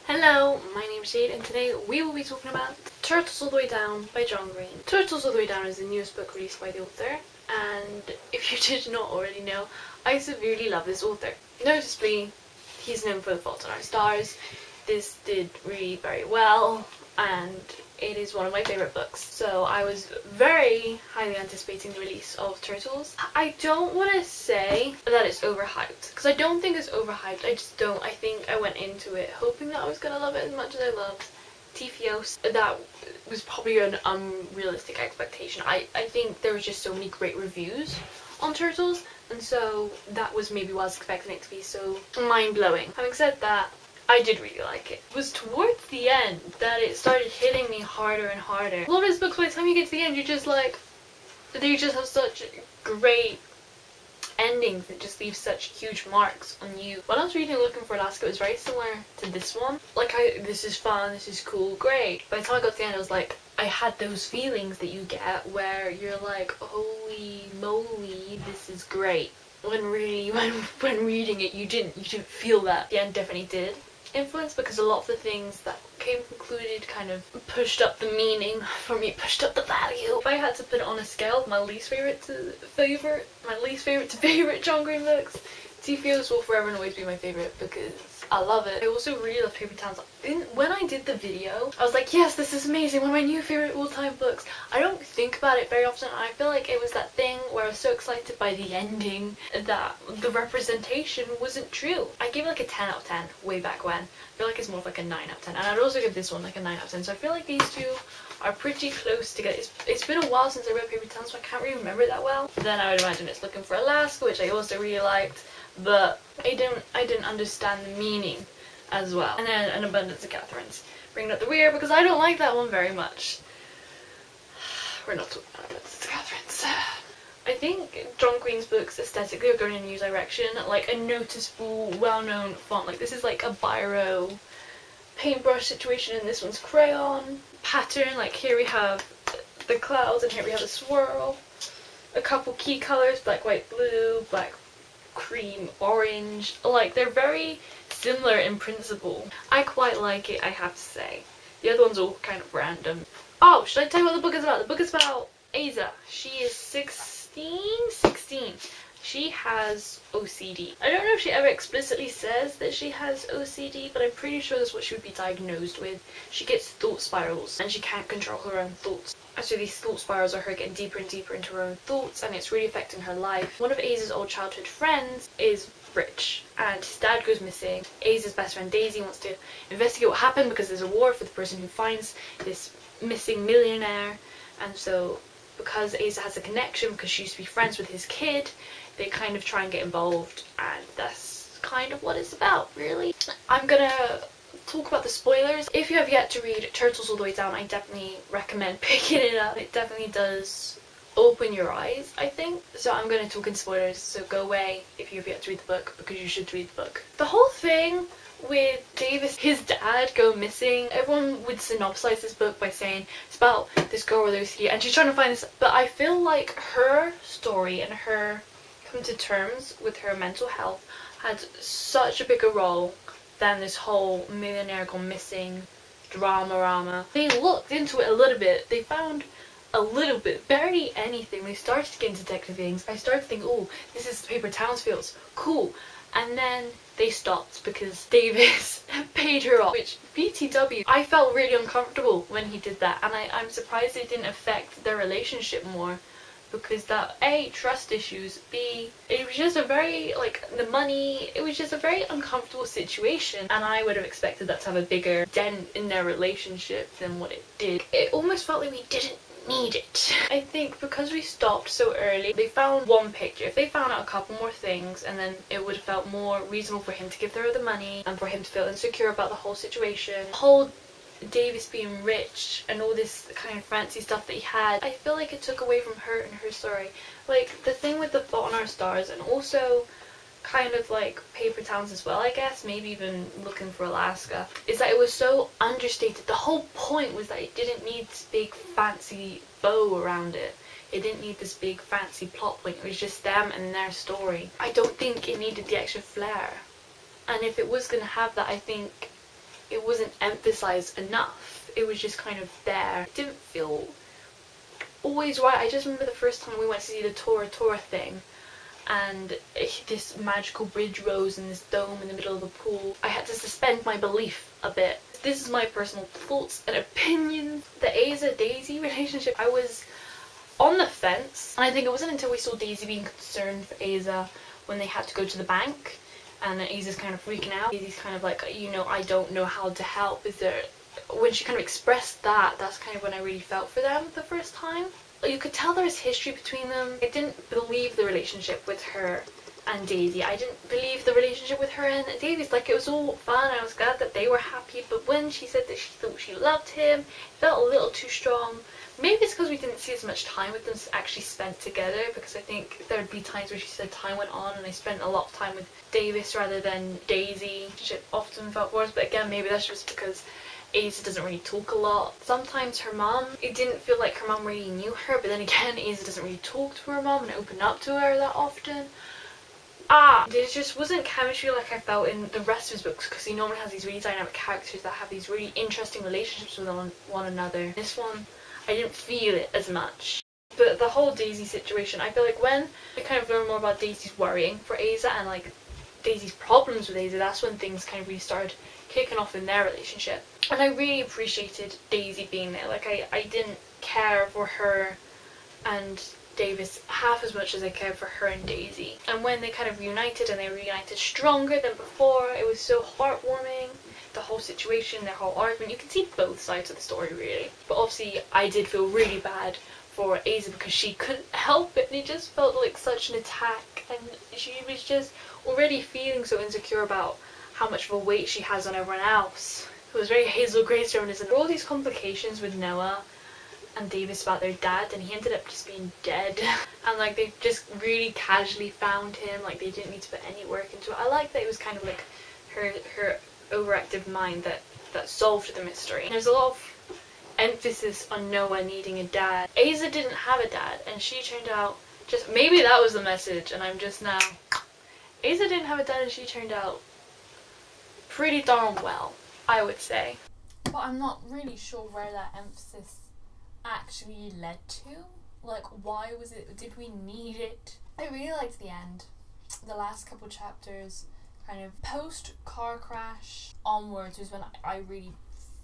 Hello, my name's Jade and today we will be talking about Turtles All the Way Down by John Green. Turtles All the Way Down is the newest book released by the author, and if you did not already know, I severely love this author. Noticeably, he's known for The Fault in Our Stars. This did really very well, and it is one of my favourite books. So I was very highly anticipating the release of Turtles. I don't want to say that it's overhyped, because I don't think it's overhyped. I just don't. I think I went into it hoping that I was going to love it as much as I loved Tifios. That was probably an unrealistic expectation. I think there was just so many great reviews on Turtles, and so that was maybe why I was expecting it to be so mind-blowing. Having said that, I did really like it. It was towards the end that it started hitting me harder and harder. A lot of his books, by the time you get to the end, you're just like, they just have such great endings that just leave such huge marks on you. When I was reading Looking for Alaska, it was very similar to this one. Like, this is fun, this is cool, great. By the time I got to the end, I was like, I had those feelings that you get where you're like, holy moly, this is great. When really, when reading it, you didn't feel that. The end definitely did influence, because a lot of the things that came concluded kind of pushed up the meaning for me, pushed up the value. If I had to put it on a scale of my least favorite to favorite John Green books, Tifios will forever and always be my favorite because I love it. I also really love Paper Towns. When I did the video, I was like, yes, this is amazing, one of my new favorite all-time books. I don't think about it very often, and I feel like it was that thing where I was so excited by the ending that the representation wasn't true. I gave it like a 10 out of 10 way back when. I feel like it's more of like a 9 out of 10, and I'd also give this one like a 9 out of 10, so I feel like these two are pretty close together. It's been a while since I read Paper Towns, so I can't really remember it that well. Then I would imagine it's Looking for Alaska, which I also really liked, but I didn't understand the meaning as well. And then An Abundance of Catherines. Bringing up the rear because I don't like that one very much. We're not talking about Abundance of Catherines. I think John Green's books aesthetically are going in a new direction, like a noticeable, well-known font. Like this is like a biro paintbrush situation, and this one's crayon pattern. Like here we have the clouds, and here we have a swirl. A couple key colors: black, white, blue, black, cream, orange. Like they're very similar in principle. I quite like it, I have to say. The other one's all kind of random. Oh, should I tell you what the book is about? The book is about Asa. She is 16? She has OCD. I don't know if she ever explicitly says that she has OCD, but I'm pretty sure that's what she would be diagnosed with. She gets thought spirals and she can't control her own thoughts. So these thought spirals are her getting deeper and deeper into her own thoughts, and it's really affecting her life. One of Asa's old childhood friends is rich, and his dad goes missing. Asa's best friend Daisy wants to investigate what happened because there's a war for the person who finds this missing millionaire, and so because Asa has a connection, because she used to be friends with his kid, they kind of try and get involved, and that's kind of what it's about, really. I'm gonna talk about the spoilers. If you have yet to read Turtles All the Way Down, I definitely recommend picking it up. It definitely does open your eyes, I think. So I'm going to talk in spoilers, so go away if you have yet to read the book, because you should read the book. The whole thing with Davis, his dad go missing, everyone would synopsize this book by saying it's about this girl with OCD and she's trying to find this, but I feel like her story and her coming to terms with her mental health had such a bigger role than this whole millionaire gone missing drama. They looked into it a little bit. They found a little bit, barely anything. They started to get into detective things. I started to think, oh, this is Paper Towns feels cool. And then they stopped because Davis paid her off, which BTW, I felt really uncomfortable when he did that, and I'm surprised it didn't affect their relationship more, because that, A, trust issues, B, it was just a very, like, the money, it was just a very uncomfortable situation, and I would have expected that to have a bigger dent in their relationship than what it did. It almost felt like we didn't need it. I think because we stopped so early, they found one picture. If they found out a couple more things, and then it would have felt more reasonable for him to give her the money and for him to feel insecure about the whole situation. The whole Davis being rich and all this kind of fancy stuff that he had, I feel like it took away from her and her story. Like the thing with The Fault in Our Stars, and also kind of like Paper Towns as well, I guess, maybe even Looking for Alaska, is that it was so understated. The whole point was that it didn't need this big fancy bow around it. It didn't need this big fancy plot point. It was just them and their story. I don't think it needed the extra flair. And if it was going to have that, I think it wasn't emphasized enough. It was just kind of there. It didn't feel always right. I just remember the first time we went to see the Tora thing, and this magical bridge rose in this dome in the middle of the pool. I had to suspend my belief a bit. This is my personal thoughts and opinions. The Aza-Daisy relationship, I was on the fence, and I think it wasn't until we saw Daisy being concerned for Aza when they had to go to the bank, and then Aza's kind of freaking out. Daisy's kind of like, you know, I don't know how to help. Is there... When she kind of expressed that, that's kind of when I really felt for them the first time. You could tell there was history between them. I didn't believe the relationship with her and Daisy. I didn't believe the relationship with her and Davies. Like, it was all fun. I was glad that they were happy, but when she said that she thought she loved him, it felt a little too strong. Maybe it's because we didn't see as much time with them actually spent together, because I think there would be times where she said time went on and I spent a lot of time with Davis rather than Daisy. She often felt worse, but again, maybe that's just because Aza doesn't really talk a lot. Sometimes her mum, it didn't feel like her mum really knew her, but then again, Aza doesn't really talk to her mum and open up to her that often. There just wasn't chemistry like I felt in the rest of his books, because he normally has these really dynamic characters that have these really interesting relationships with one another. This one, I didn't feel it as much. But the whole Daisy situation, I feel like when we kind of learn more about Daisy's worrying for Aza and like Daisy's problems with Aza, that's when things kind of really started kicking off in their relationship. And I really appreciated Daisy being there. Like, I didn't care for her and Davis half as much as I cared for her and Daisy. And when they kind of reunited, and they reunited stronger than before, it was so heartwarming. The whole situation, their whole argument, you can see both sides of the story really. But obviously I did feel really bad for Aza because she couldn't help it, and it just felt like such an attack, and she was just already feeling so insecure about how much of a weight she has on everyone else. It was very Hazel Grace reminiscent. There were all these complications with Noah and Davis about their dad, and he ended up just being dead. And like, they just really casually found him, like they didn't need to put any work into it. I like that it was kind of like her overactive mind that solved the mystery. And there's a lot of emphasis on Noah needing a dad. Aza didn't have a dad, and she turned out just, maybe that was the message, and I'm just now, Aza didn't have a dad and she turned out pretty darn well, I would say. But I'm not really sure where that emphasis actually led to. Like, why was it, did we need it? I really liked the end. The last couple chapters, kind of post car crash onwards, was when I really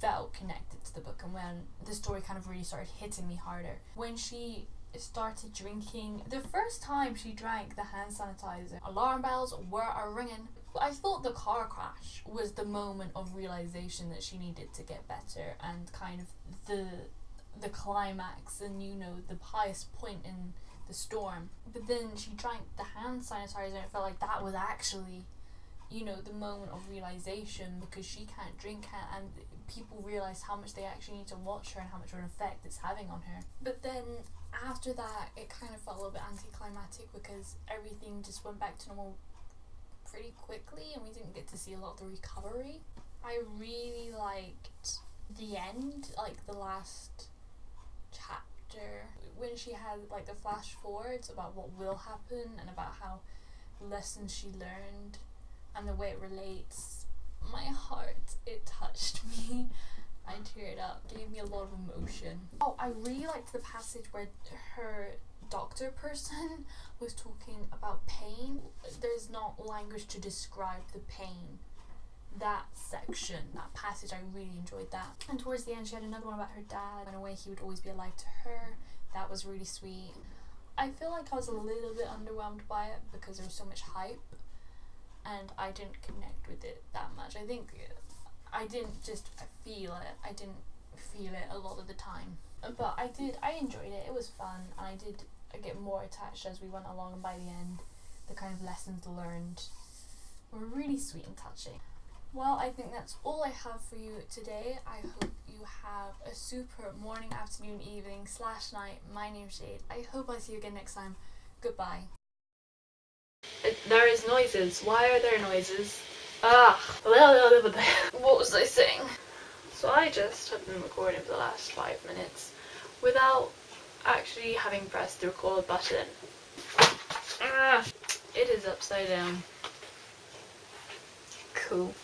felt connected to the book, and when the story kind of really started hitting me harder. When she started drinking, the first time she drank the hand sanitizer, alarm bells were ringing. I thought the car crash was the moment of realization that she needed to get better, and kind of the climax, and you know, the highest point in the storm. But then she drank the hand sanitizer, and it felt like that was actually, you know, the moment of realization, because she can't drink, and people realize how much they actually need to watch her and how much of an effect it's having on her. But then after that, it kind of felt a little bit anticlimactic, because everything just went back to normal pretty quickly, and we didn't get to see a lot of the recovery. I really liked the end, like the last chapter, when she had like the flash forwards about what will happen and about how lessons she learned and the way it relates. My heart, it touched me. I teared up, gave me a lot of emotion. Oh, I really liked the passage where her doctor person was talking about pain. There's not language to describe the pain. That section, that passage, I really enjoyed that. And towards the end, she had another one about her dad. In a way, he would always be alive to her. That was really sweet. I feel like I was a little bit underwhelmed by it because there was so much hype, and I didn't connect with it that much. I think I didn't just feel it. I didn't feel it a lot of the time. But I enjoyed it. It was fun, and I did get more attached as we went along, and by the end, the kind of lessons learned were really sweet and touching. Well, I think that's all I have for you today. I hope you have a super morning, afternoon, evening / night. My name's Jade. I hope I see you again next time. Goodbye. There is noises. Why are there noises? What was I saying? So I just have been recording for the last 5 minutes without actually having pressed the record button. It is upside down. Cool.